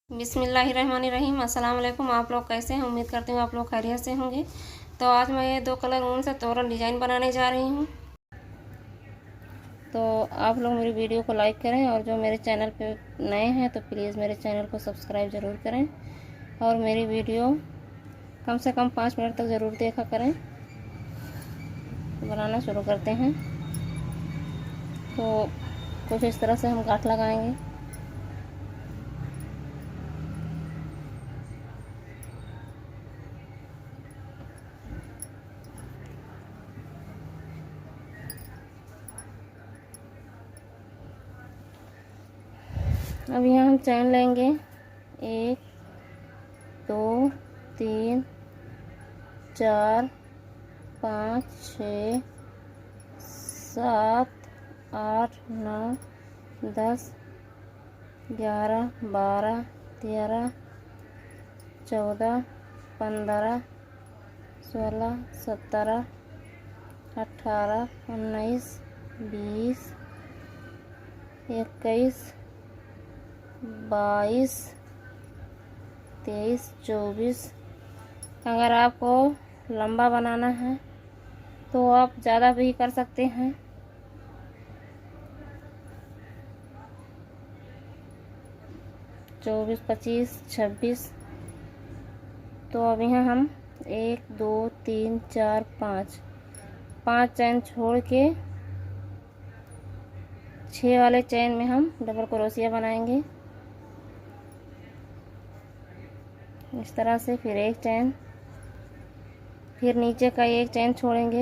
बिस्मिल्लाहिर्रहमानिर्रहीम। अस्सलाम वालेकुम। आप लोग कैसे हैं? उम्मीद करती हूँ आप लोग खैरियत से होंगे। तो आज मैं ये 2 कलर ऊन से तोरण डिज़ाइन बनाने जा रही हूँ। तो आप लोग मेरी वीडियो को लाइक करें और जो मेरे चैनल पे नए हैं तो प्लीज़ मेरे चैनल को सब्सक्राइब ज़रूर करें और मेरी वीडियो कम से कम 5 मिनट तक ज़रूर देखा करें। बनाना शुरू करते हैं। तो कुछ इस तरह से हम गांठ लगाएंगे। अब यहाँ हम चैन लेंगे 1 2 3 4 5 6 7 8 9 10 11 12 13 14 15 16 17 18 19 20 21 22 23 24। अगर आपको लंबा बनाना है तो आप ज़्यादा भी कर सकते हैं। 24 25 26। तो अब यहाँ हम 1 2 3 4 5 चैन छोड़ के 6 वाले चैन में हम डबल क्रोशिया बनाएंगे इस तरह से। फिर एक चैन, फिर नीचे का एक चैन छोड़ेंगे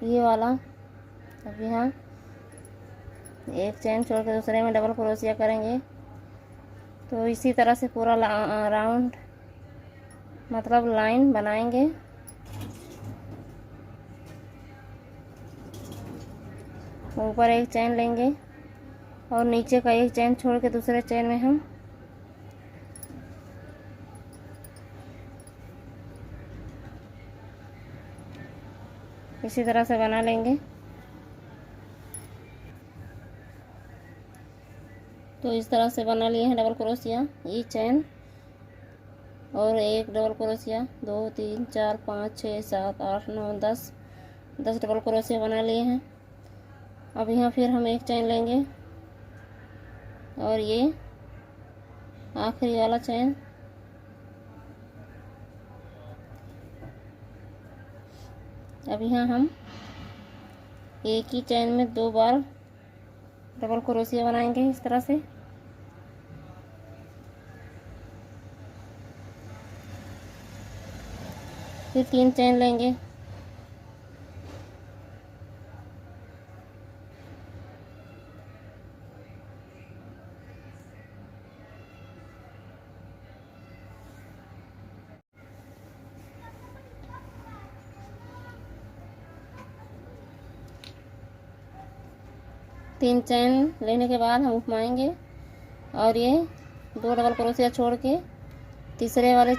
ये वाला। अब यहाँ एक चैन छोड़ के दूसरे में डबल क्रोशिया करेंगे। तो इसी तरह से पूरा राउंड मतलब लाइन बनाएंगे। ऊपर एक चैन लेंगे और नीचे का एक चैन छोड़ के दूसरे चैन में हम इसी तरह से बना लेंगे। तो इस तरह से बना लिए हैं डबल क्रोशिया, ये चैन और एक डबल क्रोशिया, 2 3 4 5 6 7 8 9 10 डबल क्रोशिया बना लिए हैं। अब यहाँ फिर हम एक चैन लेंगे और ये आखिरी वाला चैन अब यहाँ हम एक ही चैन में 2 बार डबल क्रोशिया बनाएंगे इस तरह से। फिर 3 चैन लेंगे तीन चैन लेने के बाद हम घुमाएंगे और ये 2 डबल क्रोशिया छोड़ के तीसरे वाले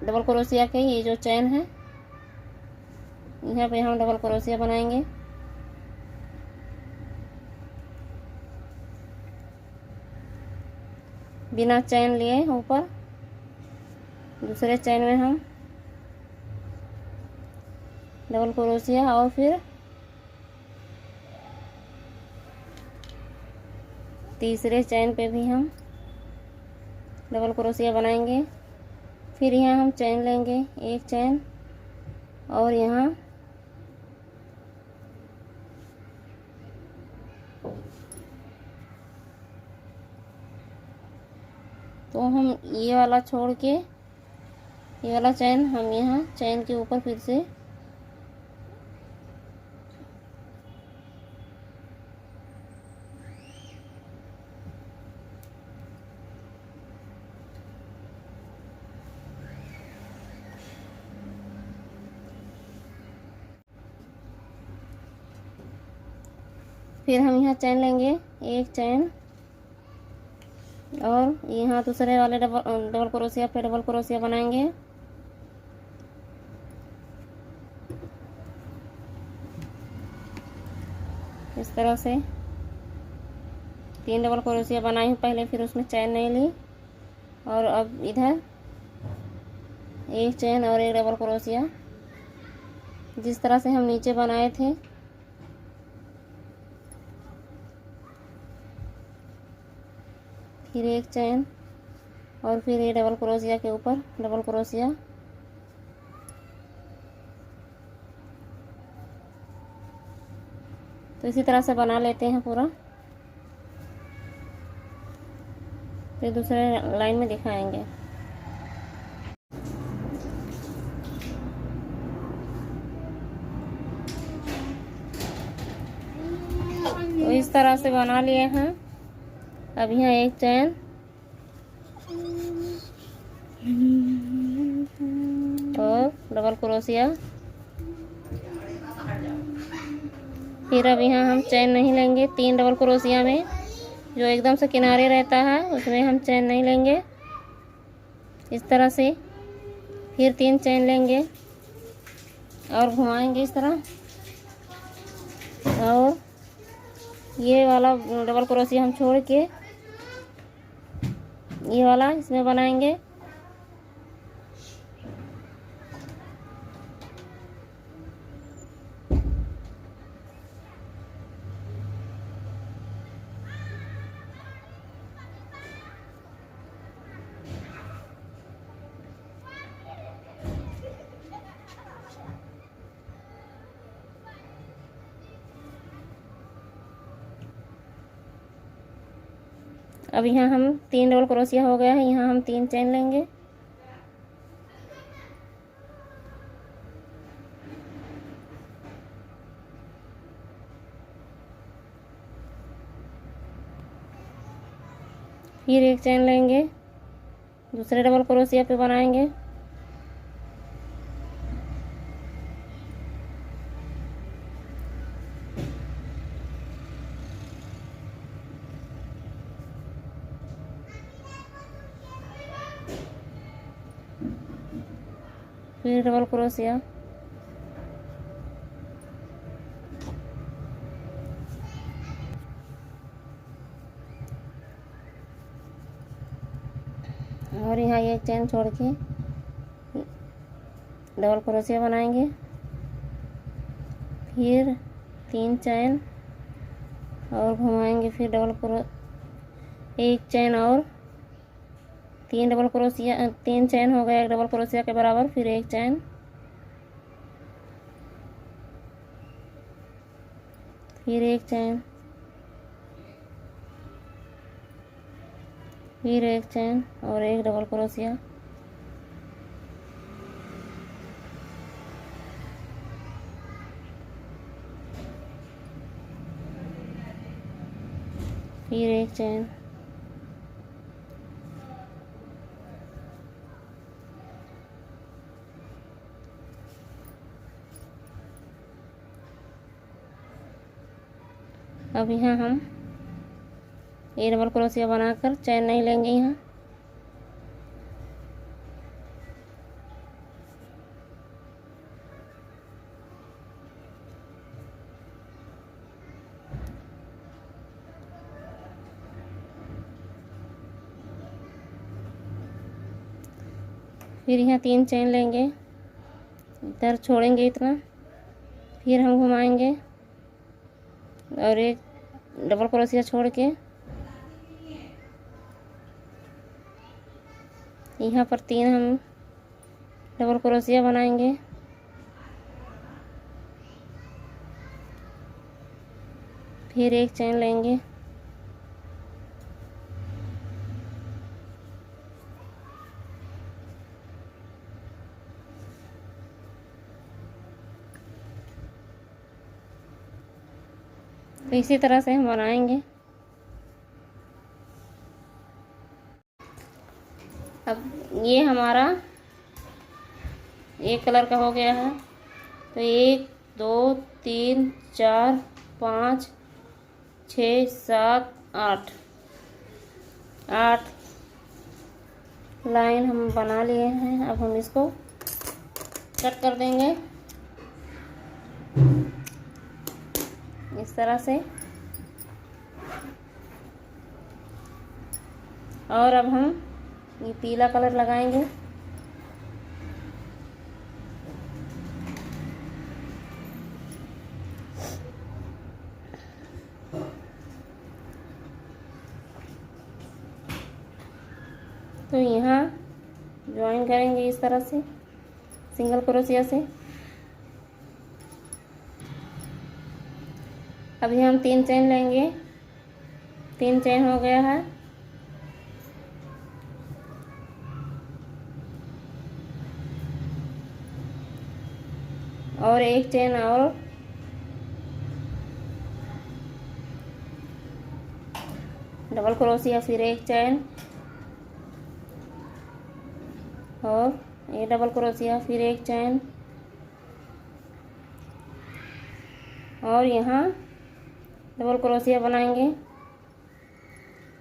डबल क्रोशिया के ये जो चैन है यहाँ पे हम डबल क्रोशिया बनाएंगे। बिना चैन लिए ऊपर दूसरे चैन में हम डबल क्रोशिया और फिर तीसरे चैन पे भी हम डबल क्रोशिया बनाएंगे। फिर यहाँ हम चैन लेंगे एक चैन और यहाँ तो हम ये वाला छोड़ के ये वाला चैन हम यहाँ चैन के ऊपर फिर से फिर हम यहाँ चैन लेंगे एक चैन और यहाँ दूसरे वाले डबल क्रोशिया पे डबल क्रोशिया बनाएंगे। इस तरह से 3 डबल क्रोशिया बनाई हूँ पहले, फिर उसमें चैन नहीं ली, और अब इधर एक चैन और एक डबल क्रोशिया, जिस तरह से हम नीचे बनाए थे फिर एक चैन और फिर ये डबल क्रोशिया के ऊपर डबल क्रोशिया। तो इसी तरह से बना लेते हैं पूरा, फिर दूसरे लाइन में दिखाएंगे। तो इस तरह से बना लिए हैं। अब यहाँ एक चैन और डबल क्रोशिया। फिर अब यहाँ हम चैन नहीं लेंगे, 3 डबल क्रोशिया में जो एकदम से किनारे रहता है उसमें हम चैन नहीं लेंगे। इस तरह से फिर 3 चैन लेंगे और घुमाएंगे इस तरह, और ये वाला डबल क्रोशिया हम छोड़ के ये वाला इसमें बनाएंगे। अब यहाँ हम 3 डबल क्रोशिया हो गया है, यहाँ हम 3 चैन लेंगे। फिर एक चैन लेंगे, दूसरे डबल क्रोशिया पे बनाएंगे। फिर डबल क्रोशिया, और यहाँ एक चैन छोड़ के डबल क्रोशिया बनाएंगे। फिर 3 चैन और घुमाएंगे, फिर एक चैन और 3 डबल क्रोशिया, 3 चैन हो गया एक डबल क्रोशिया के बराबर। फिर एक चैन, फिर एक चैन, फिर एक चैन और एक डबल क्रोशिया। फिर एक चैन, अब यहाँ हम ये डबल क्रोशिया बनाकर चैन नहीं लेंगे यहाँ। फिर यहाँ 3 चैन लेंगे, इधर छोड़ेंगे इतना, फिर हम घुमाएंगे और एक डबल क्रोशिया छोड़ के यहाँ पर 3 हम डबल क्रोशिया बनाएंगे। फिर एक चैन लेंगे, तो इसी तरह से हम बनाएंगे। अब ये हमारा एक कलर का हो गया है। तो 1 2 3 4 5 6 7 8 लाइन हम बना लिए हैं। अब हम इसको कट कर देंगे इस तरह से। और अब हम ये पीला कलर लगाएंगे। तो यहाँ ज्वाइन करेंगे इस तरह से सिंगल क्रोशिया से। अभी हम 3 चेन लेंगे। 3 चेन हो गया है। और 1 चेन और डबल क्रोशिया, फिर 1 चेन और ये डबल क्रोशिया, फिर 1 चेन और यहाँ डबल क्रोशिया बनाएंगे।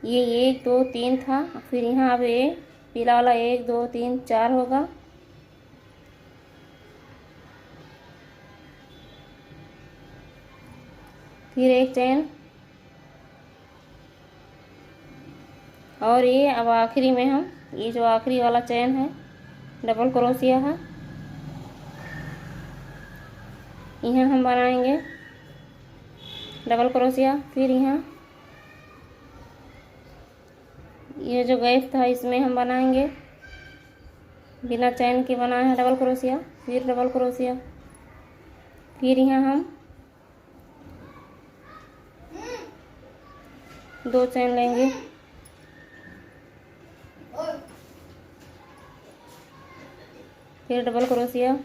ये 1 2 3 था, फिर यहाँ अब ये पीला वाला 1 2 3 4 होगा। फिर 1 चेन और ये अब आखिरी में हम ये जो आखिरी वाला चेन है डबल क्रोशिया है, यहाँ हम बनाएंगे डबल क्रोशिया। फिर यहाँ ये जो गैप था इसमें हम बनाएंगे बिना चैन के बनाए हैं डबल क्रोशिया, फिर डबल क्रोशिया। फिर यहाँ हम 2 चैन लेंगे, फिर डबल क्रोशिया।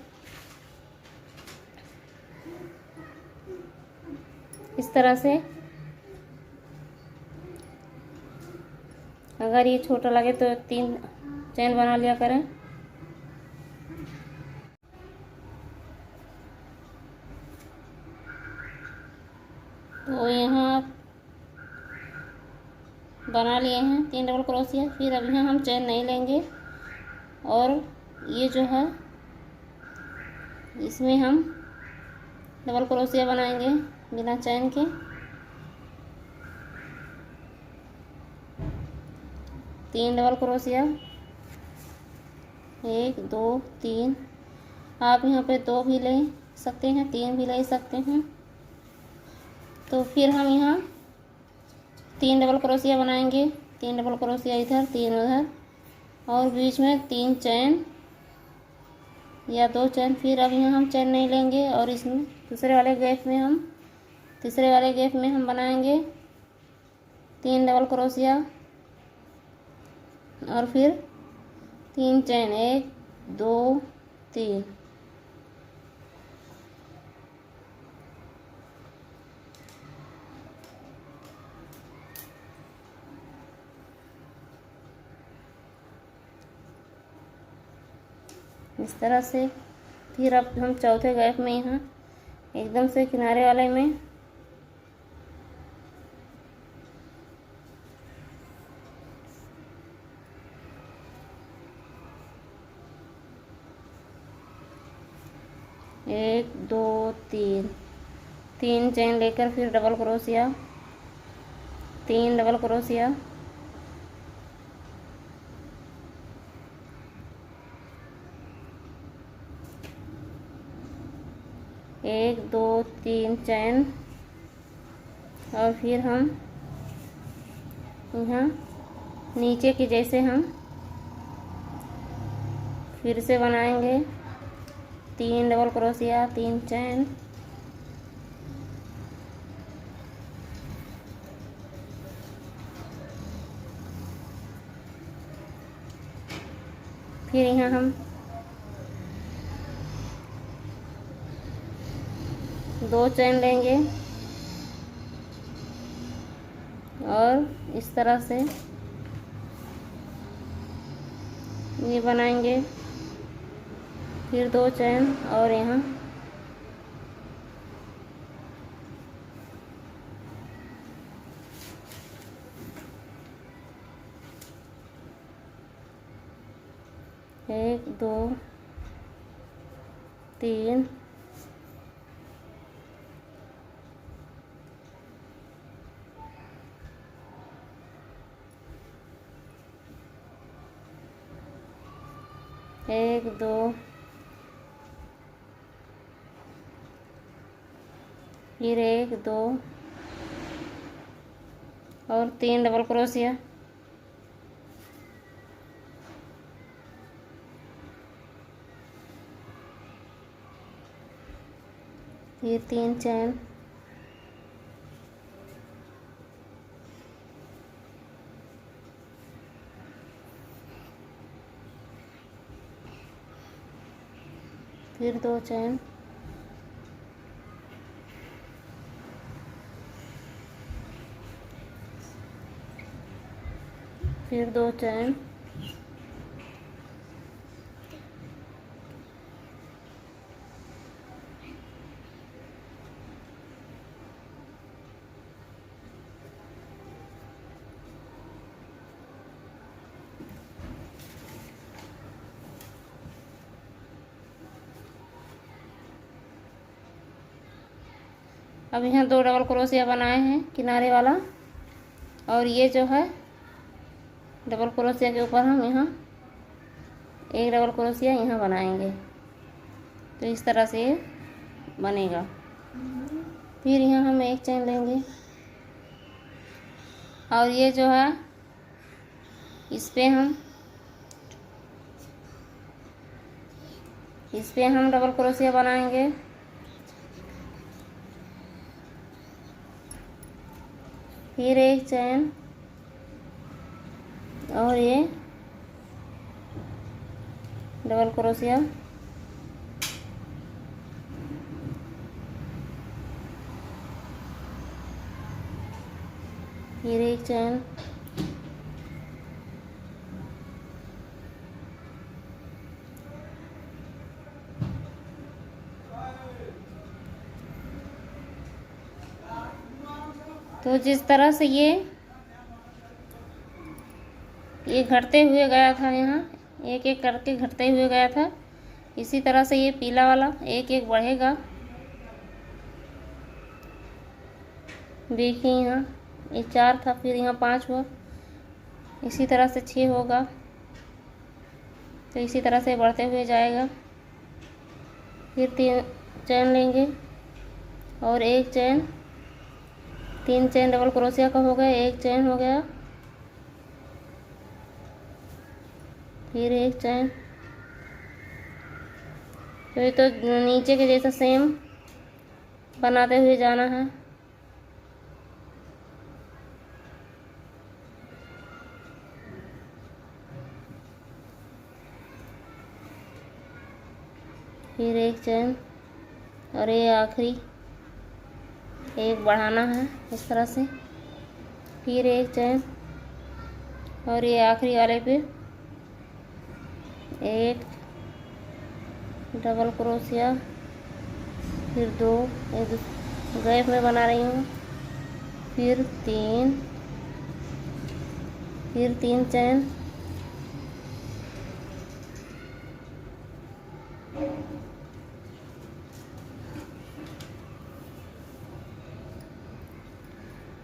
इस तरह से अगर ये छोटा लगे तो 3 चैन बना लिया करें। तो यहाँ बना लिए हैं 3 डबल क्रोशिया। फिर अब यहाँ हम चैन नहीं लेंगे और ये जो है इसमें हम डबल क्रोशिया बनाएंगे बिना चैन के। 3 डबल क्रोशिया, 1 2 3। आप यहाँ पे 2 भी ले सकते हैं, 3 भी ले सकते हैं। तो फिर हम यहाँ 3 डबल क्रोशिया बनाएंगे। 3 डबल क्रोशिया इधर, 3 उधर और बीच में 3 चैन या 2 चैन। फिर अब यहाँ हम चैन नहीं लेंगे और इसमें तीसरे वाले गैप में हम बनाएंगे 3 डबल क्रोशिया और फिर 3 चैन, 1 2 3। इस तरह से। फिर अब हम चौथे गैप में यहाँ एकदम से किनारे वाले में एक दो तीन चैन लेकर फिर डबल क्रोशिया, 3 डबल क्रोशिया, एक दो 3 चैन और फिर हम यहाँ नीचे की जैसे हम फिर से बनाएंगे 3 डबल क्रोशिया, 3 चैन, फिर यहाँ हम 2 चैन लेंगे और इस तरह से ये बनाएंगे। फिर 2 चैन और यहाँ एक दो 3 4 एक दो, फिर एक दो और 3 डबल क्रोशिया, फिर 3 चैन, फिर 2 चैन, फिर 2 चैन, अब यहाँ 2 डबल क्रोशिया बनाए हैं किनारे वाला, और ये जो है डबल क्रोशिया के ऊपर हम यहाँ एक डबल क्रोशिया यहाँ बनाएंगे, तो इस तरह से ये बनेगा। फिर यहाँ हम एक चैन लेंगे और ये जो है इस पे हम डबल क्रोशिया बनाएंगे, फिर एक चैन और ये डबल क्रोशिया, फिर एक चैन, तो जिस तरह से ये घटते हुए गया था, यहाँ एक एक करके घटते हुए गया था, इसी तरह से ये पीला वाला एक एक बढ़ेगा। देखिए यहाँ ये 4 था, फिर यहाँ 5 हुआ, इसी तरह से 6 होगा, तो इसी तरह से बढ़ते हुए जाएगा। फिर 3 चैन लेंगे और एक चैन, 3 चैन डबल क्रोशिया का हो गया, एक चैन हो गया, फिर एक चैन। तो ये तो नीचे के जैसा सेम बनाते हुए जाना है। फिर एक चैन और ये आखिरी एक बढ़ाना है इस तरह से, फिर एक चैन और ये आखिरी वाले पे एक डबल क्रोशिया, फिर 2 एक गैप में बना रही हूँ, फिर 3, फिर 3 चैन,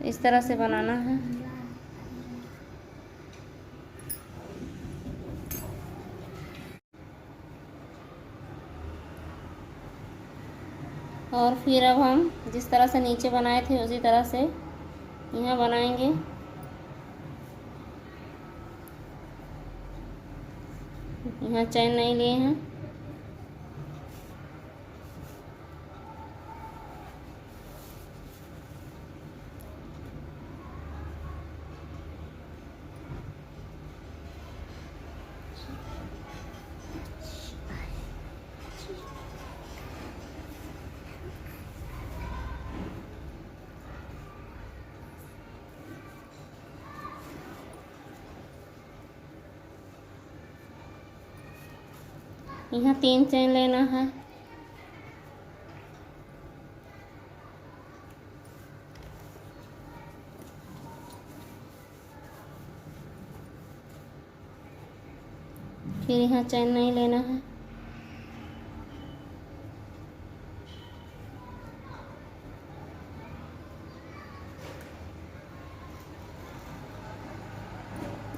इस तरह से बनाना है। और फिर अब हम जिस तरह से नीचे बनाए थे उसी तरह से यहाँ बनाएंगे। यहाँ चैन नहीं लिए हैं, यहाँ 3 चैन लेना है, फिर यहाँ चैन नहीं लेना है,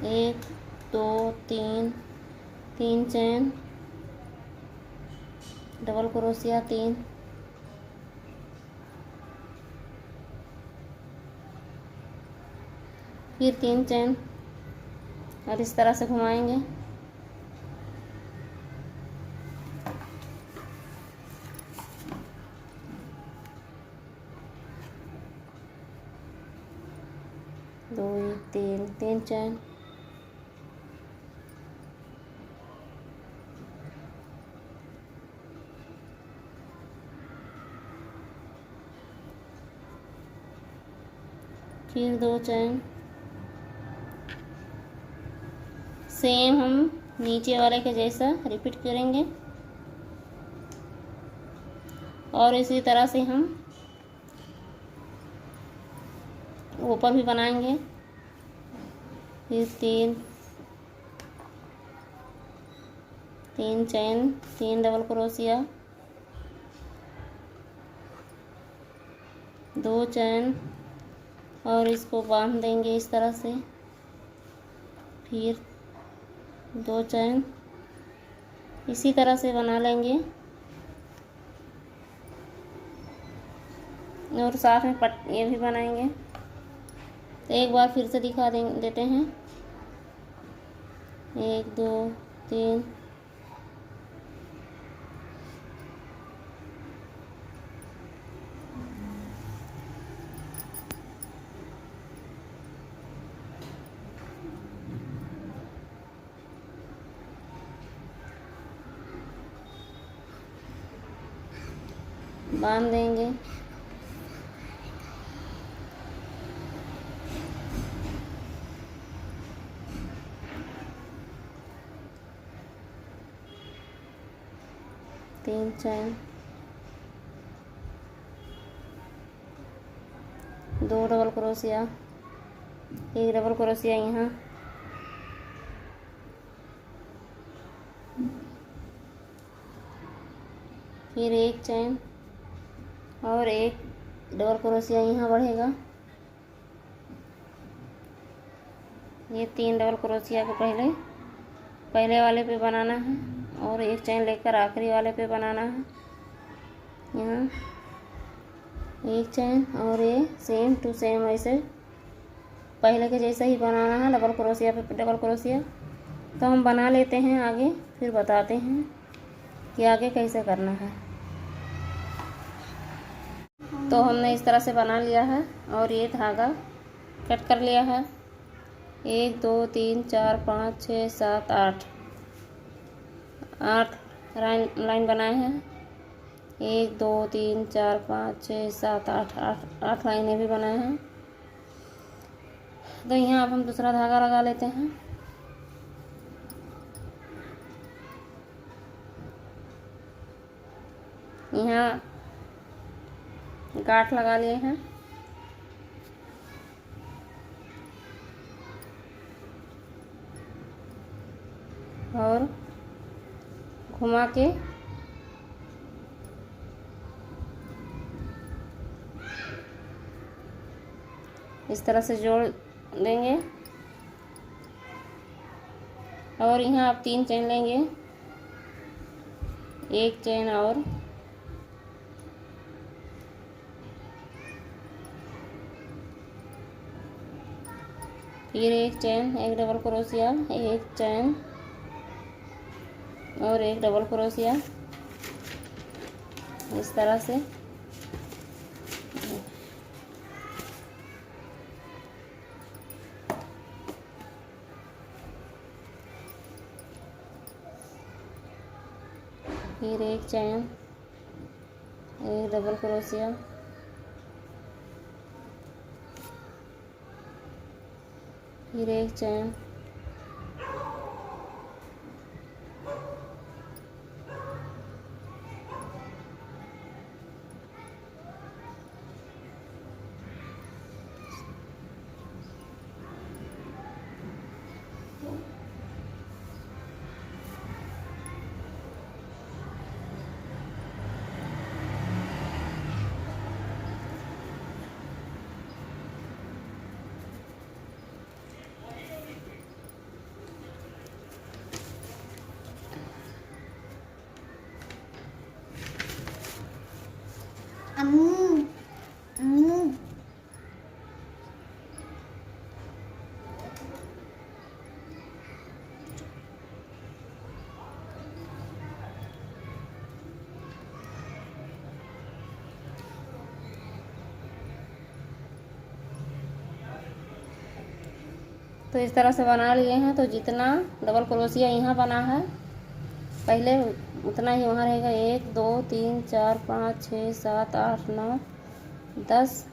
एक 2 3 3 चैन डबल क्रोशिया 3, फिर 3 चेन और इस तरह से घुमाएंगे। दो, तीन, 3 चेन, फिर 2 चेन। सेम हम नीचे वाले के जैसा रिपीट करेंगे और इसी तरह से हम ऊपर भी बनाएंगे। फिर 3 चेन, 3 डबल क्रोशिया, 2 चेन और इसको बांध देंगे इस तरह से। फिर 2 चेन इसी तरह से बना लेंगे और साथ में ये भी बनाएंगे। तो एक बार फिर से दिखा देते हैं। 1 2 3, बांध देंगे। तीन chain, 2 double crochet, 1 double crochet यहाँ, फिर 1 चेन और 1 डबल क्रोशिया यहाँ बढ़ेगा। ये 3 डबल क्रोशिया को पहले वाले पे बनाना है और 1 चेन लेकर आखिरी वाले पे बनाना है। यहाँ 1 चेन और ये सेम टू सेम ऐसे पहले के जैसा ही बनाना है, डबल क्रोशिया पे डबल क्रोशिया। तो हम बना लेते हैं, आगे फिर बताते हैं कि आगे कैसे करना है। तो हमने इस तरह से बना लिया है और ये धागा कट कर लिया है। 1 2 3 4 5 6 7 8 लाइन बनाए हैं। 1 2 3 4 5 6 7 8 लाइनें भी बनाए हैं। तो यहाँ अब हम दूसरा धागा लगा लेते हैं। यहाँ गांठ लगा लिए हैं और घुमा के इस तरह से जोड़ देंगे और यहाँ आप 3 चेन लेंगे, 1 चेन और फिर 1 चेन, 1 डबल क्रोशिया, 1 चेन और 1 डबल क्रोशिया इस तरह से। फिर 1 चेन, 1 डबल क्रोशिया, फिर 1 चेन, तो इस तरह से बना लिए हैं। तो जितना डबल क्रोशिया यहाँ बना है पहले उतना ही वहाँ रहेगा। 1 2 3 4 5 6 7 8 9 10।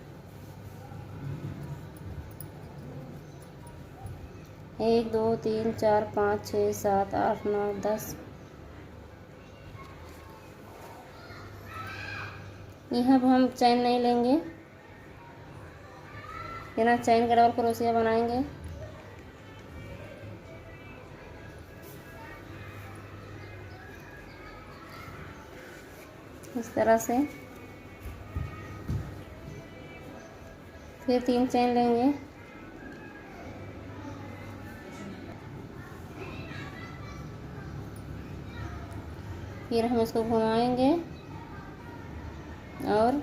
1 2 3 4 5 6 7 8 9 10। यहाँ पर हम चैन नहीं लेंगे, बिना चैन का डबल क्रोशिया बनाएंगे। इस तरह से फिर 3 चैन लेंगे। फिर हम इसको घुमाएंगे और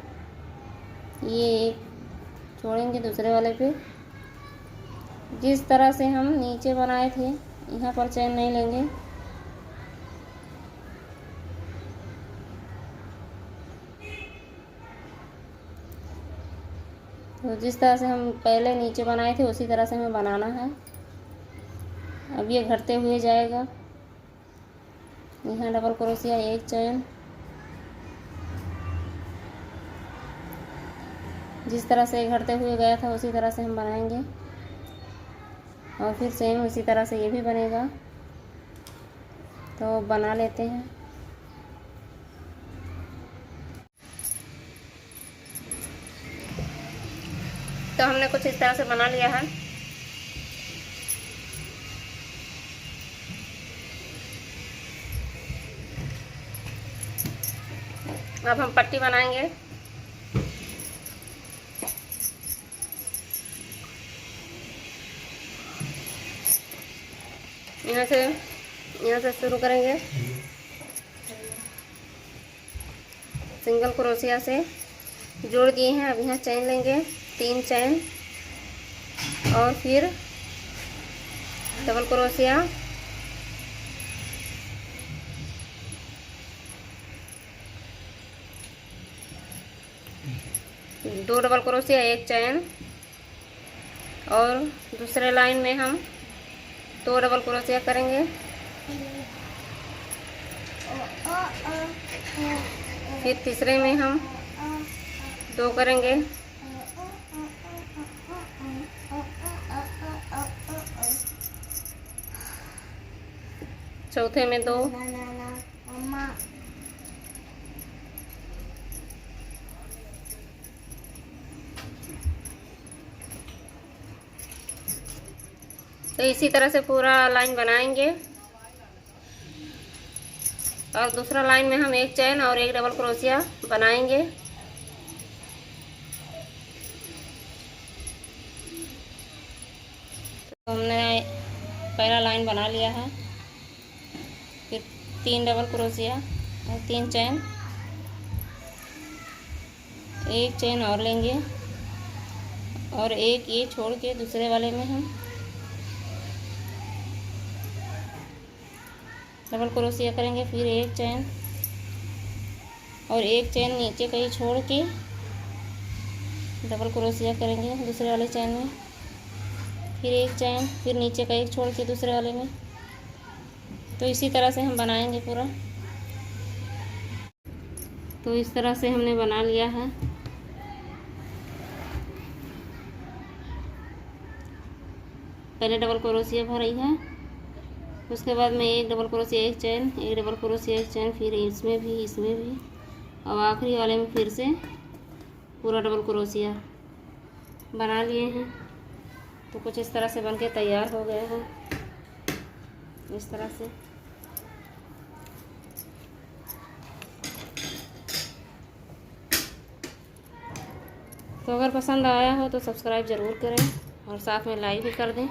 ये एक छोड़ेंगे दूसरे वाले पे। जिस तरह से हम नीचे बनाए थे यहाँ पर चैन नहीं लेंगे। तो जिस तरह से हम पहले नीचे बनाए थे उसी तरह से हमें बनाना है। अब ये घटते हुए जाएगा। यहाँ डबल क्रोशिया, एक चैन। जिस तरह से घटते हुए गया था उसी तरह से हम बनाएंगे और फिर सेम उसी तरह से ये भी बनेगा। तो बना लेते हैं। तो हमने कुछ इस तरह से बना लिया है। अब हम पट्टी बनाएंगे। यहाँ से शुरू करेंगे। सिंगल क्रोशिया से जोड़ दिए हैं। अब यहाँ चैन लेंगे, 3 चैन और फिर डबल क्रोशिया, दो डबल क्रोशिया, एक चैन और दूसरे लाइन में हम 2 डबल क्रोशिया करेंगे। फिर तीसरे में हम 2 करेंगे। चौथे में 2। तो इसी तरह से पूरा लाइन बनाएंगे और दूसरा लाइन में हम 1 चैन और 1 डबल क्रोशिया बनाएंगे। तो हमने पहला लाइन बना लिया है। फिर 3 डबल क्रोशिया और 3 चैन, 1 चैन और लेंगे और एक ये छोड़ के दूसरे वाले में हम डबल क्रोशिया करेंगे। फिर 1 चैन और 1 चैन नीचे कहीं छोड़ के डबल क्रोशिया करेंगे दूसरे वाले चैन में। फिर 1 चैन, फिर नीचे का 1 छोड़ के दूसरे वाले में। तो इसी तरह से हम बनाएंगे पूरा। तो इस तरह से हमने बना लिया है। पहले डबल क्रोशिया भरी है, उसके बाद में 1 डबल क्रोशिया, 1 चैन, 1 डबल क्रोशिया, 1 चैन, फिर इसमें भी और आखिरी वाले में फिर से पूरा डबल क्रोशिया बना लिए हैं। तो कुछ इस तरह से बनके तैयार हो गया है। इस तरह से तो अगर पसंद आया हो तो सब्सक्राइब ज़रूर करें और साथ में लाइक भी कर दें।